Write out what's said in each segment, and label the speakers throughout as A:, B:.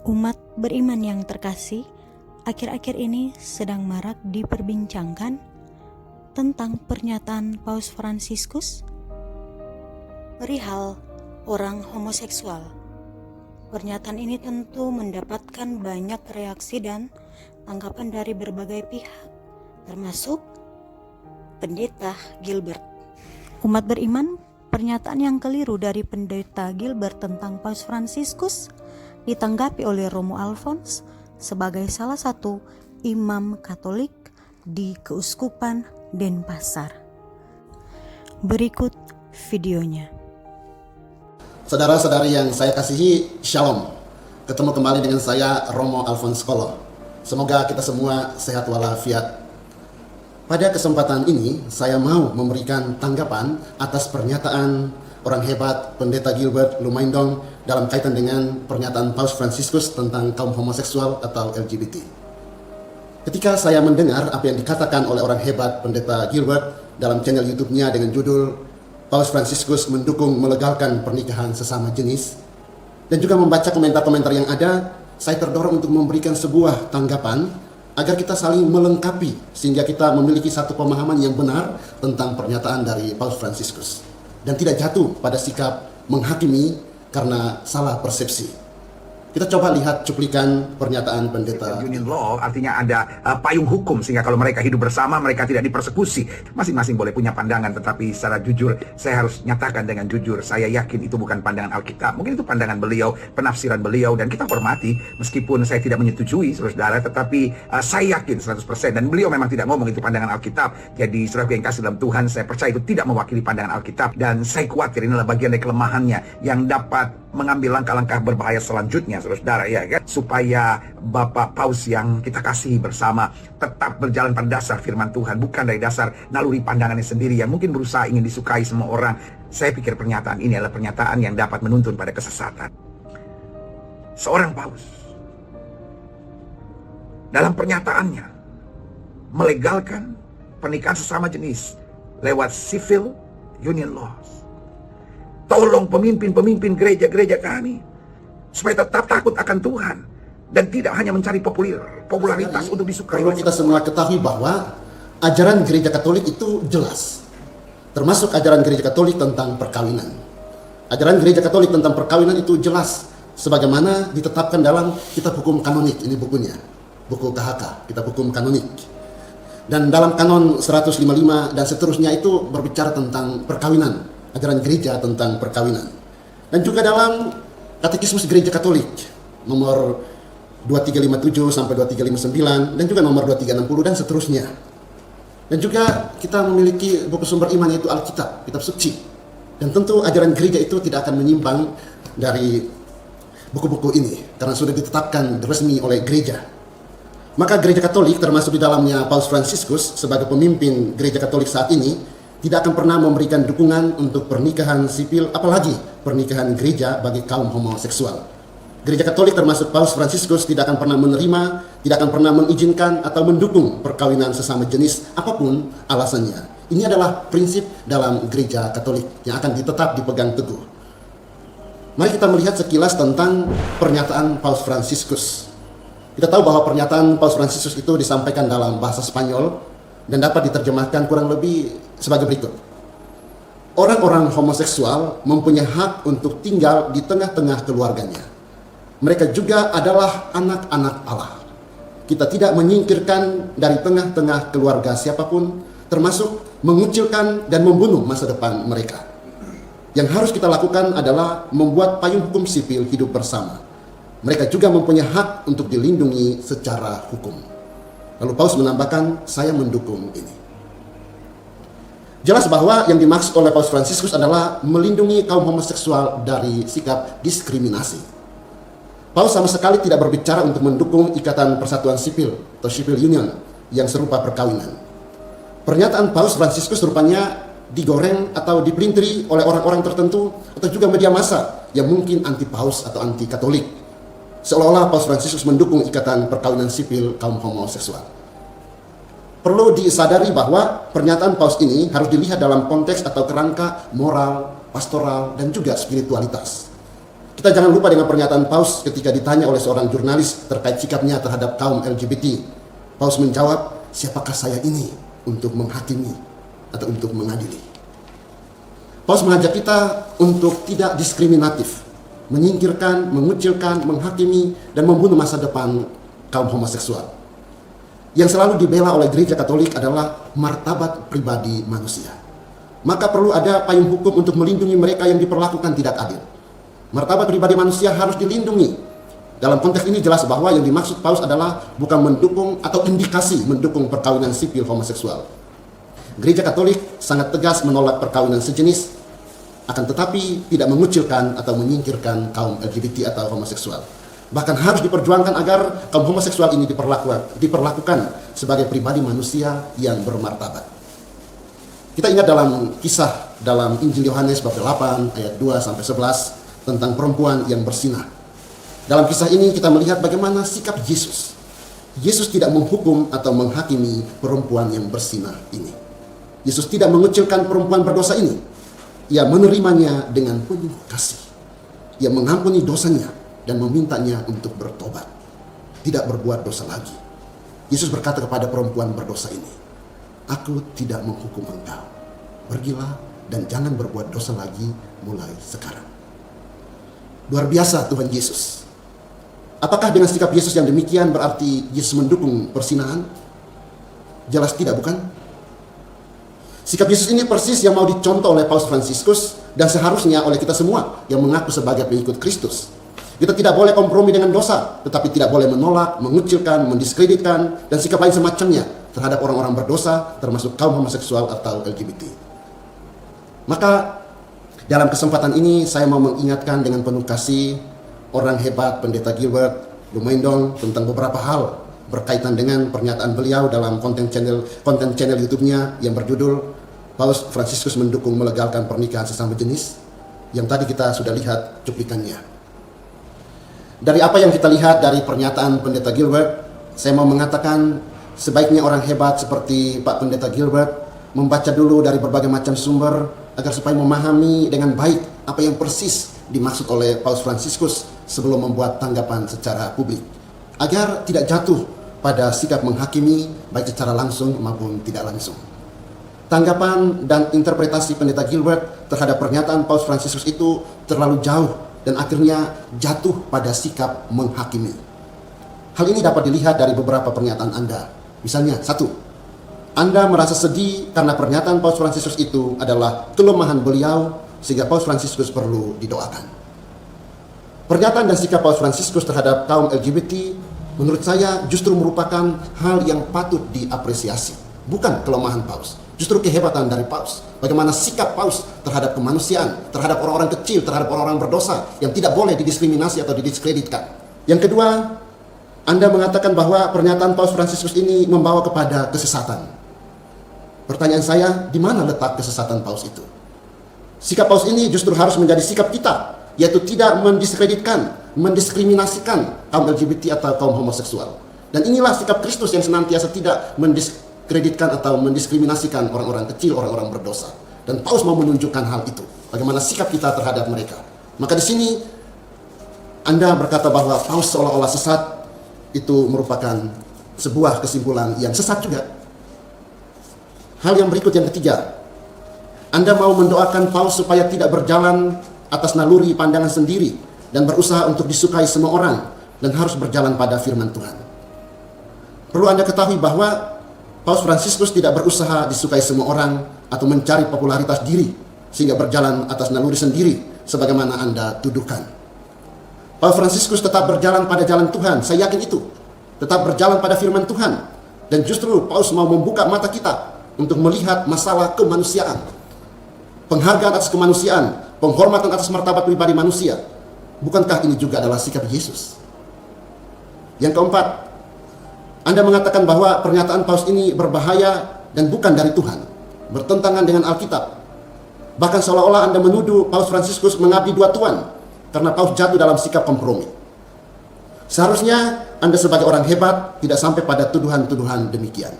A: Umat beriman yang terkasih, akhir-akhir ini sedang marak diperbincangkan tentang pernyataan Paus Fransiskus perihal orang homoseksual. Pernyataan ini tentu mendapatkan banyak reaksi dan tanggapan dari berbagai pihak, termasuk Pendeta Gilbert. Umat beriman, pernyataan yang keliru dari Pendeta Gilbert tentang Paus Fransiskus ditanggapi oleh Romo Alfons sebagai salah satu imam Katolik di Keuskupan Denpasar. Berikut videonya.
B: Saudara-saudari yang saya kasihi, Shalom. Ketemu kembali dengan saya, Romo Alfons Kolo. Semoga kita semua sehat walafiat. Pada kesempatan ini, saya mau memberikan tanggapan atas pernyataan orang hebat Pendeta Gilbert Lumaindong dalam kaitan dengan pernyataan Paus Fransiskus tentang kaum homoseksual atau LGBT. Ketika saya mendengar apa yang dikatakan oleh orang hebat Pendeta Gilbert dalam channel YouTube-nya dengan judul Paus Fransiskus mendukung melegalkan pernikahan sesama jenis, dan juga membaca komentar-komentar yang ada, saya terdorong untuk memberikan sebuah tanggapan agar kita saling melengkapi sehingga kita memiliki satu pemahaman yang benar tentang pernyataan dari Paus Fransiskus dan tidak jatuh pada sikap menghakimi karena salah persepsi. Kita coba lihat cuplikan pernyataan Pendeta.
C: Union law artinya ada payung hukum sehingga kalau mereka hidup bersama mereka tidak dipersekusi. Masing-masing boleh punya pandangan, tetapi secara jujur saya harus nyatakan dengan jujur, saya yakin itu bukan pandangan Alkitab. Mungkin itu pandangan beliau, penafsiran beliau, dan kita hormati meskipun saya tidak menyetujui saudara, tetapi saya yakin 100% dan beliau memang tidak ngomong itu pandangan Alkitab. Jadi saudara yang kasih dalam Tuhan, saya percaya itu tidak mewakili pandangan Alkitab dan saya khawatir ini adalah bagian dari kelemahannya yang dapat mengambil langkah-langkah berbahaya selanjutnya saudara, ya kan, supaya Bapak Paus yang kita kasihi bersama tetap berjalan pada dasar firman Tuhan, bukan dari dasar naluri pandangannya sendiri yang mungkin berusaha ingin disukai semua orang. Saya pikir pernyataan ini adalah pernyataan yang dapat menuntun pada kesesatan. Seorang Paus dalam pernyataannya melegalkan pernikahan sesama jenis lewat civil union laws. Tolong pemimpin-pemimpin gereja-gereja kami supaya tetap takut akan Tuhan dan tidak hanya mencari popularitas untuk disukai.
B: Perlu kita semua ketahui bahwa ajaran gereja Katolik itu jelas, termasuk ajaran gereja Katolik tentang perkawinan. Ajaran gereja Katolik tentang perkawinan itu jelas, sebagaimana ditetapkan dalam Kitab Hukum Kanonik. Ini bukunya, buku KHK, Kitab Hukum Kanonik. Dan dalam Kanon 155 dan seterusnya itu berbicara tentang perkawinan, ajaran gereja tentang perkawinan. Dan juga dalam Katekismus Gereja Katolik nomor 2357 sampai 2359 dan juga nomor 2360 dan seterusnya. Dan juga kita memiliki buku sumber iman yaitu Alkitab, kitab suci. Dan tentu ajaran gereja itu tidak akan menyimpang dari buku-buku ini karena sudah ditetapkan resmi oleh gereja. Maka gereja Katolik termasuk di dalamnya Paus Fransiskus sebagai pemimpin gereja Katolik saat ini tidak akan pernah memberikan dukungan untuk pernikahan sipil, apalagi pernikahan gereja bagi kaum homoseksual. Gereja Katolik termasuk Paus Fransiskus tidak akan pernah menerima, tidak akan pernah mengizinkan atau mendukung perkawinan sesama jenis apapun alasannya. Ini adalah prinsip dalam gereja Katolik yang akan tetap dipegang teguh. Mari kita melihat sekilas tentang pernyataan Paus Fransiskus. Kita tahu bahwa pernyataan Paus Fransiskus itu disampaikan dalam bahasa Spanyol dan dapat diterjemahkan kurang lebih sebagai berikut. Orang-orang homoseksual mempunyai hak untuk tinggal di tengah-tengah keluarganya. Mereka juga adalah anak-anak Allah. Kita tidak menyingkirkan dari tengah-tengah keluarga siapapun, termasuk mengucilkan dan membunuh masa depan mereka. Yang harus kita lakukan adalah membuat payung hukum sipil hidup bersama. Mereka juga mempunyai hak untuk dilindungi secara hukum. Lalu Paus menambahkan, saya mendukung ini. Jelas bahwa yang dimaksud oleh Paus Fransiskus adalah melindungi kaum homoseksual dari sikap diskriminasi. Paus sama sekali tidak berbicara untuk mendukung ikatan persatuan sipil atau civil union yang serupa perkawinan. Pernyataan Paus Fransiskus rupanya digoreng atau dipelintiri oleh orang-orang tertentu atau juga media massa yang mungkin anti Paus atau anti Katolik. Seolah-olah Paus Fransiskus mendukung ikatan perkawinan sipil kaum homoseksual. Perlu disadari bahwa pernyataan Paus ini harus dilihat dalam konteks atau kerangka moral, pastoral, dan juga spiritualitas. Kita jangan lupa dengan pernyataan Paus ketika ditanya oleh seorang jurnalis terkait sikapnya terhadap kaum LGBT. Paus menjawab, siapakah saya ini untuk menghakimi atau untuk mengadili? Paus mengajak kita untuk tidak diskriminatif, menyingkirkan, mengucilkan, menghakimi, dan membunuh masa depan kaum homoseksual. Yang selalu dibela oleh gereja Katolik adalah martabat pribadi manusia. Maka perlu ada payung hukum untuk melindungi mereka yang diperlakukan tidak adil. Martabat pribadi manusia harus dilindungi. Dalam konteks ini jelas bahwa yang dimaksud Paus adalah bukan mendukung atau indikasi mendukung perkawinan sipil homoseksual. Gereja Katolik sangat tegas menolak perkawinan sejenis, akan tetapi tidak mengucilkan atau menyingkirkan kaum LGBT atau homoseksual. Bahkan harus diperjuangkan agar kaum homoseksual ini diperlakukan sebagai pribadi manusia yang bermartabat. Kita ingat dalam kisah dalam Injil Yohanes bab 8 ayat 2-11 tentang perempuan yang bersinah. Dalam kisah ini kita melihat bagaimana sikap Yesus. Yesus tidak menghukum atau menghakimi perempuan yang bersinah ini. Yesus tidak mengucilkan perempuan berdosa ini. Ia menerimanya dengan penuh kasih. Ia mengampuni dosanya dan memintanya untuk bertobat, tidak berbuat dosa lagi. Yesus berkata kepada perempuan berdosa ini, "Aku tidak menghukum engkau. Pergilah dan jangan berbuat dosa lagi mulai sekarang." Luar biasa Tuhan Yesus. Apakah dengan sikap Yesus yang demikian berarti Yesus mendukung persinahan? Jelas tidak, bukan? Sikap Yesus ini persis yang mau dicontoh oleh Paus Fransiskus dan seharusnya oleh kita semua yang mengaku sebagai pengikut Kristus. Kita tidak boleh kompromi dengan dosa, tetapi tidak boleh menolak, mengucilkan, mendiskreditkan, dan sikap lain semacamnya terhadap orang-orang berdosa, termasuk kaum homoseksual atau LGBT. Maka dalam kesempatan ini saya mau mengingatkan dengan penuh kasih orang hebat Pendeta Gilbert Lumendong tentang beberapa hal berkaitan dengan pernyataan beliau dalam konten channel YouTube-nya yang berjudul Paus Fransiskus mendukung melegalkan pernikahan sesama jenis, yang tadi kita sudah lihat cuplikannya. Dari apa yang kita lihat dari pernyataan Pendeta Gilbert, saya mau mengatakan sebaiknya orang hebat seperti Pak Pendeta Gilbert membaca dulu dari berbagai macam sumber agar supaya memahami dengan baik apa yang persis dimaksud oleh Paus Fransiskus sebelum membuat tanggapan secara publik, agar tidak jatuh pada sikap menghakimi baik secara langsung maupun tidak langsung. Tanggapan dan interpretasi Pendeta Gilbert terhadap pernyataan Paus Fransiskus itu terlalu jauh dan akhirnya jatuh pada sikap menghakimi. Hal ini dapat dilihat dari beberapa pernyataan Anda. Misalnya, 1. Anda merasa sedih karena pernyataan Paus Fransiskus itu adalah kelemahan beliau sehingga Paus Fransiskus perlu didoakan. Pernyataan dan sikap Paus Fransiskus terhadap kaum LGBT menurut saya justru merupakan hal yang patut diapresiasi, bukan kelemahan Paus. Justru kehebatan dari Paus. Bagaimana sikap Paus terhadap kemanusiaan, terhadap orang-orang kecil, terhadap orang-orang berdosa yang tidak boleh didiskriminasi atau didiskreditkan. Yang kedua, Anda mengatakan bahwa pernyataan Paus Fransiskus ini membawa kepada kesesatan. Pertanyaan saya, di mana letak kesesatan Paus itu? Sikap Paus ini justru harus menjadi sikap kita, yaitu tidak mendiskreditkan, mendiskriminasikan kaum LGBT atau kaum homoseksual. Dan inilah sikap Kristus yang senantiasa tidak mendiskreditkan atau mendiskriminasikan orang-orang kecil, orang-orang berdosa. Dan Paus mau menunjukkan hal itu, bagaimana sikap kita terhadap mereka. Maka di sini Anda berkata bahwa Paus seolah-olah sesat, itu merupakan sebuah kesimpulan yang sesat juga. Hal yang berikut yang ketiga, Anda mau mendoakan Paus supaya tidak berjalan atas naluri pandangan sendiri dan berusaha untuk disukai semua orang dan harus berjalan pada firman Tuhan. Perlu Anda ketahui bahwa Paus Fransiskus tidak berusaha disukai semua orang atau mencari popularitas diri sehingga berjalan atas naluri sendiri sebagaimana Anda tuduhkan. Paus Fransiskus tetap berjalan pada jalan Tuhan, saya yakin itu. Tetap berjalan pada firman Tuhan. Dan justru Paus mau membuka mata kita untuk melihat masalah kemanusiaan, penghargaan atas kemanusiaan, penghormatan atas martabat pribadi manusia. Bukankah ini juga adalah sikap Yesus? Yang keempat, Anda mengatakan bahwa pernyataan Paus ini berbahaya dan bukan dari Tuhan, bertentangan dengan Alkitab. Bahkan seolah-olah Anda menuduh Paus Fransiskus mengabdi dua tuan karena Paus jatuh dalam sikap kompromi. Seharusnya Anda sebagai orang hebat tidak sampai pada tuduhan-tuduhan demikian.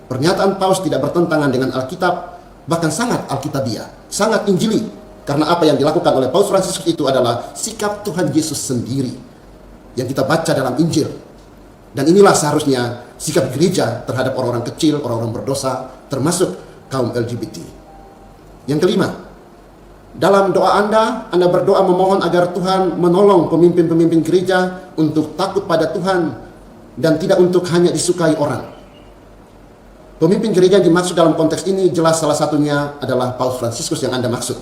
B: Pernyataan Paus tidak bertentangan dengan Alkitab, bahkan sangat Alkitabiah, sangat Injili. Karena apa yang dilakukan oleh Paus Fransiskus itu adalah sikap Tuhan Yesus sendiri yang kita baca dalam Injil. Dan inilah seharusnya sikap gereja terhadap orang-orang kecil, orang-orang berdosa, termasuk kaum LGBT. Yang kelima, dalam doa Anda berdoa memohon agar Tuhan menolong pemimpin-pemimpin gereja untuk takut pada Tuhan dan tidak untuk hanya disukai orang. Pemimpin gereja yang dimaksud dalam konteks ini jelas salah satunya adalah Paus Fransiskus yang Anda maksud.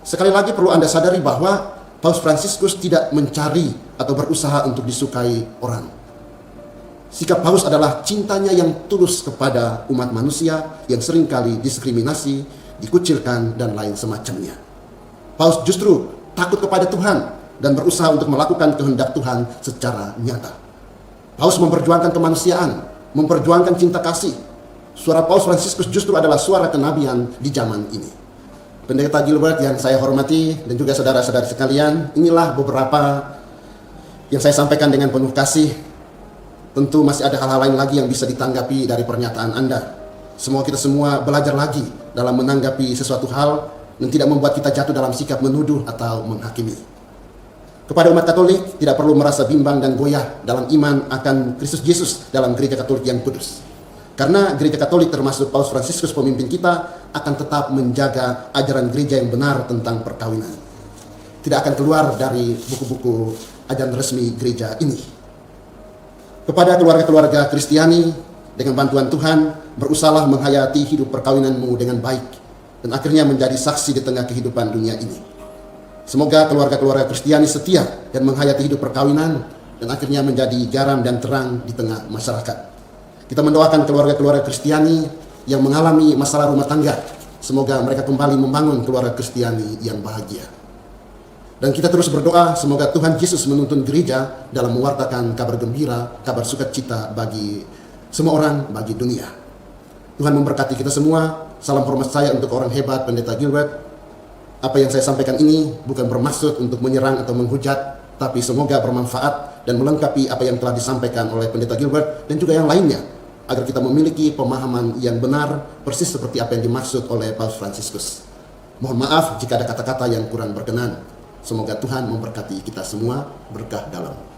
B: Sekali lagi perlu Anda sadari bahwa Paus Fransiskus tidak mencari atau berusaha untuk disukai orang. Sikap Paus adalah cintanya yang tulus kepada umat manusia yang seringkali diskriminasi, dikucilkan, dan lain semacamnya. Paus justru takut kepada Tuhan dan berusaha untuk melakukan kehendak Tuhan secara nyata. Paus memperjuangkan kemanusiaan, memperjuangkan cinta kasih. Suara Paus Fransiskus justru adalah suara kenabian di zaman ini. Pendeta Gilbert yang saya hormati dan juga saudara-saudara sekalian, inilah beberapa yang saya sampaikan dengan penuh kasih. Tentu masih ada hal-hal lain lagi yang bisa ditanggapi dari pernyataan Anda. Semoga kita semua belajar lagi dalam menanggapi sesuatu hal dan tidak membuat kita jatuh dalam sikap menuduh atau menghakimi. Kepada umat Katolik, tidak perlu merasa bimbang dan goyah dalam iman akan Kristus Yesus dalam gereja Katolik yang kudus. Karena gereja Katolik termasuk Paus Fransiskus pemimpin kita akan tetap menjaga ajaran gereja yang benar tentang perkawinan. Tidak akan keluar dari buku-buku ajaran resmi gereja ini. Kepada keluarga-keluarga Kristiani, dengan bantuan Tuhan, berusahalah menghayati hidup perkawinanmu dengan baik dan akhirnya menjadi saksi di tengah kehidupan dunia ini. Semoga keluarga-keluarga Kristiani setia dan menghayati hidup perkawinan dan akhirnya menjadi garam dan terang di tengah masyarakat. Kita mendoakan keluarga-keluarga Kristiani yang mengalami masalah rumah tangga. Semoga mereka kembali membangun keluarga Kristiani yang bahagia. Dan kita terus berdoa semoga Tuhan Yesus menuntun gereja dalam mewartakan kabar gembira, kabar sukacita bagi semua orang, bagi dunia. Tuhan memberkati kita semua. Salam hormat saya untuk orang hebat, Pendeta Gilbert. Apa yang saya sampaikan ini bukan bermaksud untuk menyerang atau menghujat, tapi semoga bermanfaat dan melengkapi apa yang telah disampaikan oleh Pendeta Gilbert dan juga yang lainnya, agar kita memiliki pemahaman yang benar persis seperti apa yang dimaksud oleh Paus Fransiskus. Mohon maaf jika ada kata-kata yang kurang berkenan. Semoga Tuhan memberkati kita semua, berkah dalam.